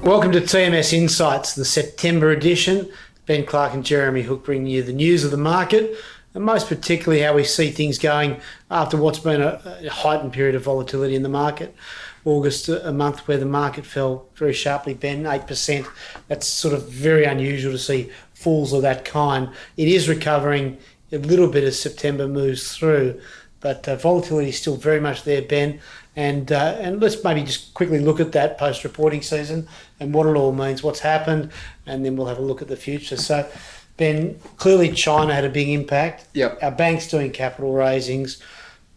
Welcome to TMS Insights, the September edition. Ben Clark and Jeremy Hook bringing you the news of the market, and most particularly how we see things going after what's been a heightened period of volatility in the market. August, a month where the market fell very sharply, Ben, 8%. That's sort of very unusual to see falls of that kind. It is recovering a little bit as September moves through, but volatility is still very much there, Ben. And let's maybe just quickly look at that post-reporting season and what it all means, what's happened, and then we'll have a look at the future. So, Ben, clearly China had a big impact. Yep. Our bank's doing capital raisings.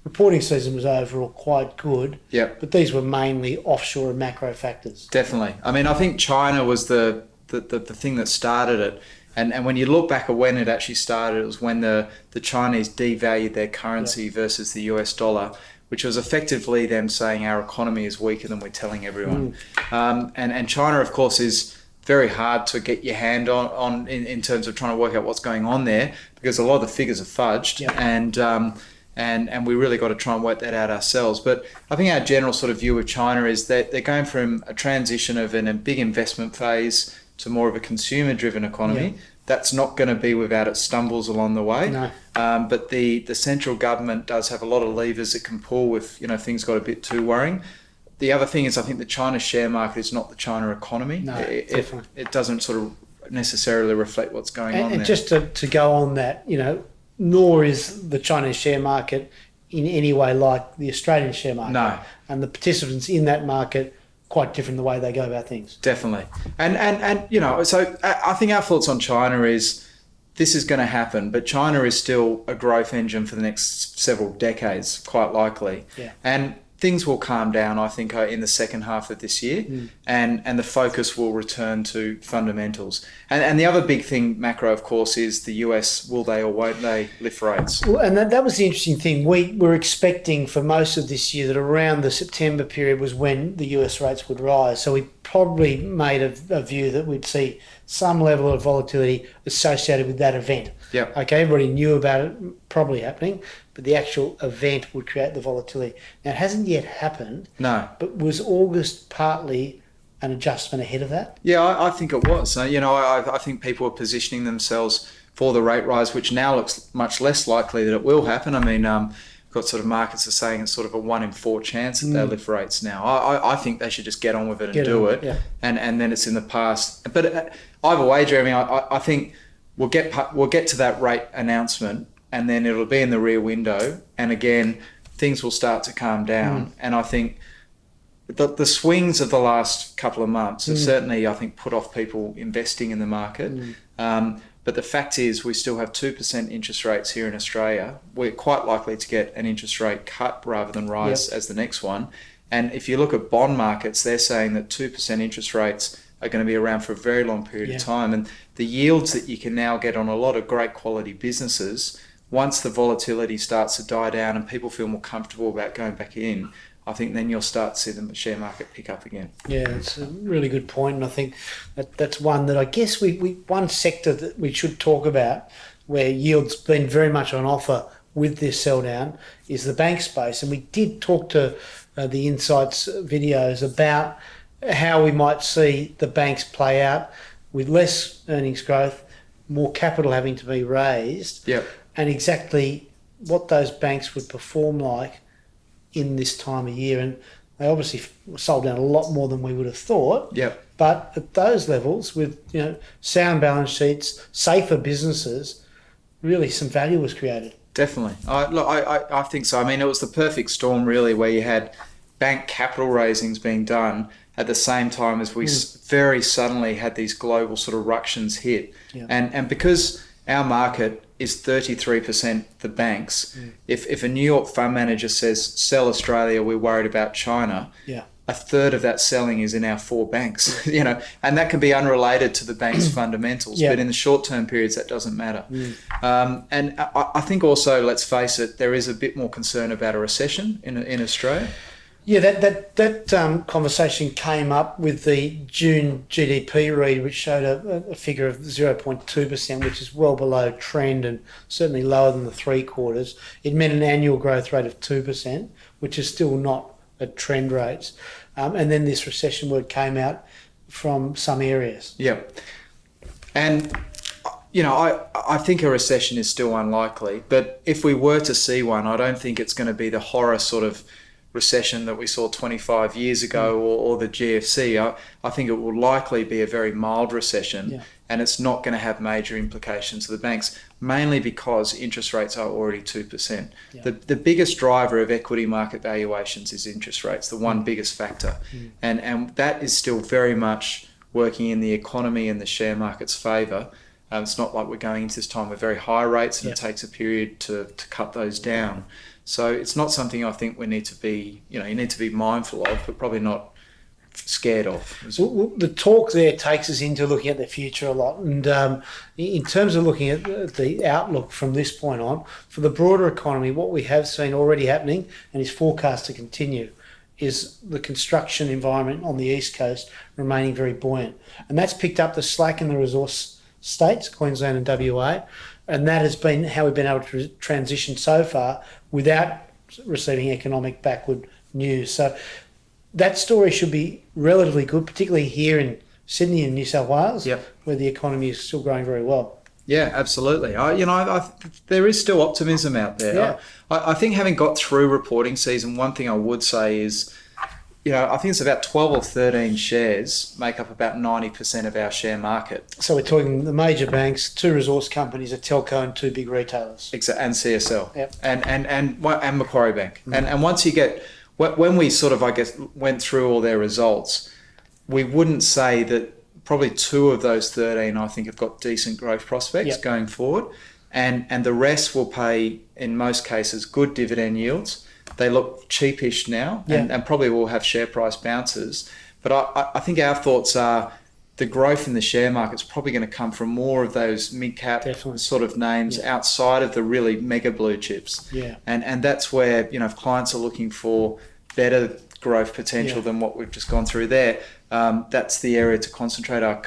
Reporting season was overall quite good. Yep. But these were mainly offshore and macro factors. Definitely. I mean, I think China was the thing that started it. And when you look back at when it actually started, it was when the Chinese devalued their currency versus the US dollar, which was effectively them saying our economy is weaker than we're telling everyone. And China, of course, is very hard to get your hand on in terms of trying to work out what's going on there, because a lot of the figures are fudged. Yep. And we really got to try and work that out ourselves. But I think our general sort of view of China is that they're going from a transition of a big investment phase to more of a consumer-driven economy. Yeah. That's not going to be without its stumbles along the way. No. But the central government does have a lot of levers it can pull if things got a bit too worrying. The other thing is, I think the China share market is not the China economy. No, it doesn't sort of necessarily reflect what's going on there. And just to go on that, nor is the Chinese share market in any way like the Australian share market. No. And the participants in that market quite different the way they go about things. Definitely. And so I think our thoughts on China is this is going to happen, but China is still a growth engine for the next several decades, quite likely. Yeah. And things will calm down, I think, in the second half of this year, and the focus will return to fundamentals. And the other big thing, macro, of course, is the US, will they or won't they lift rates? Well, and that was the interesting thing. We were expecting for most of this year that around the September period was when the US rates would rise. So we probably made a view that we'd see some level of volatility associated with that event. Yep. Okay, everybody knew about it probably happening, but the actual event would create the volatility. Now, it hasn't yet happened. No. But was August partly an adjustment ahead of that? Yeah, I think it was. I think people are positioning themselves for the rate rise, which now looks much less likely that it will happen. I mean, got sort of markets are saying it's sort of a 1 in 4 chance that they'll lift rates now. I think they should just get on with it and do it. Yeah. And then it's in the past. But either way, Jeremy, I think we'll get to that rate announcement, and then it'll be in the rear window, and again things will start to calm down. And I think the swings of the last couple of months have certainly, I think, put off people investing in the market. But the fact is we still have 2% interest rates here in Australia. We're quite likely to get an interest rate cut rather than rise as the next one. And if you look at bond markets, they're saying that 2% interest rates are going to be around for a very long period of time. And the yields that you can now get on a lot of great quality businesses, once the volatility starts to die down and people feel more comfortable about going back in, I think then you'll start to see the share market pick up again. Yeah, it's a really good point, and I think that's one that I guess one sector that we should talk about where yields been very much on offer with this sell down is the bank space. And we did talk to the Insights videos about how we might see the banks play out with less earnings growth, more capital having to be raised, and exactly what those banks would perform like in this time of year. And they obviously sold down a lot more than we would have thought. But at those levels, with sound balance sheets, safer businesses, really some value was created. Definitely. I think so. I mean, it was the perfect storm, really, where you had bank capital raisings being done at the same time as we very suddenly had these global sort of ructions hit. And because our market is 33% the banks, if a New York fund manager says, sell Australia, we're worried about China, a third of that selling is in our 4 banks, and that can be unrelated to the bank's fundamentals. But in the short-term periods, that doesn't matter. And I think also, let's face it, there is a bit more concern about a recession in Australia. Yeah, that conversation came up with the June GDP read, which showed a figure of 0.2%, which is well below trend and certainly lower than the 3 quarters. It meant an annual growth rate of 2%, which is still not at trend rates. And then this recession word came out. from some areas. Yeah. And, you know, I think a recession is still unlikely, but if we were to see one, I don't think it's going to be the horror sort of recession that we saw 25 years ago or the GFC. I think it will likely be a very mild recession, and it's not going to have major implications to the banks, mainly because interest rates are already 2%. The biggest driver of equity market valuations is interest rates, the one biggest factor. And that is still very much working in the economy and the share market's favour. It's not like we're going into this time with very high rates and it takes a period to cut those down. So it's not something I think we need to be, you need to be mindful of, but probably not scared of. Well, the talk there takes us into looking at the future a lot. And in terms of looking at the outlook from this point on, for the broader economy, what we have seen already happening and is forecast to continue is the construction environment on the East Coast remaining very buoyant. And that's picked up the slack in the resource states, Queensland and WA, and that has been how we've been able to transition so far without receiving economic backward news. So that story should be relatively good, particularly here in Sydney and New South Wales, where the economy is still growing very well. Yeah, absolutely. There is still optimism out there. Yeah. I think having got through reporting season, one thing I would say is, I think it's about 12 or 13 shares make up about 90% of our share market. So we're talking the major banks, 2 resource companies, a telco, and 2 big retailers. Exactly, and CSL, yep. and Macquarie Bank. And once you get, when we sort of, I guess, went through all their results, we wouldn't say that probably 2 of those 13, I think, have got decent growth prospects going forward. And the rest will pay, in most cases, good dividend yields. They look cheapish now and probably will have share price bounces. But I think our thoughts are the growth in the share market is probably going to come from more of those mid-cap sort of names outside of the really mega blue chips. Yeah. And that's where, if clients are looking for better growth potential than what we've just gone through there, that's the area to concentrate on.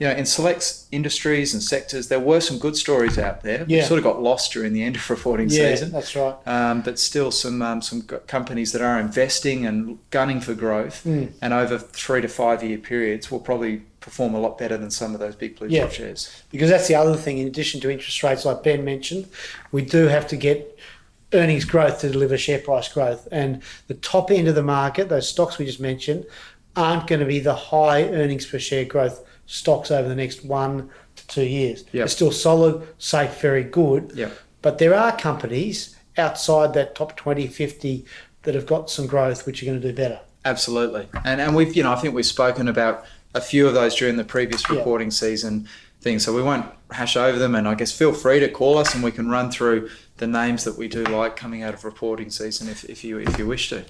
In select industries and sectors, there were some good stories out there. We sort of got lost during the end of reporting season. Yeah, that's right. But still some companies that are investing and gunning for growth and over 3 to 5 year periods will probably perform a lot better than some of those big blue chip shares. Because that's the other thing, in addition to interest rates, like Ben mentioned, we do have to get earnings growth to deliver share price growth. And the top end of the market, those stocks we just mentioned, aren't going to be the high earnings per share growth stocks over the next 1 to 2 years. They're still solid, safe, very good. But there are companies outside that top 20, 50 that have got some growth which are going to do better. Absolutely. And we've, I think we've spoken about a few of those during the previous reporting season thing. So we won't hash over them, and I guess feel free to call us and we can run through the names that we do like coming out of reporting season if you wish to.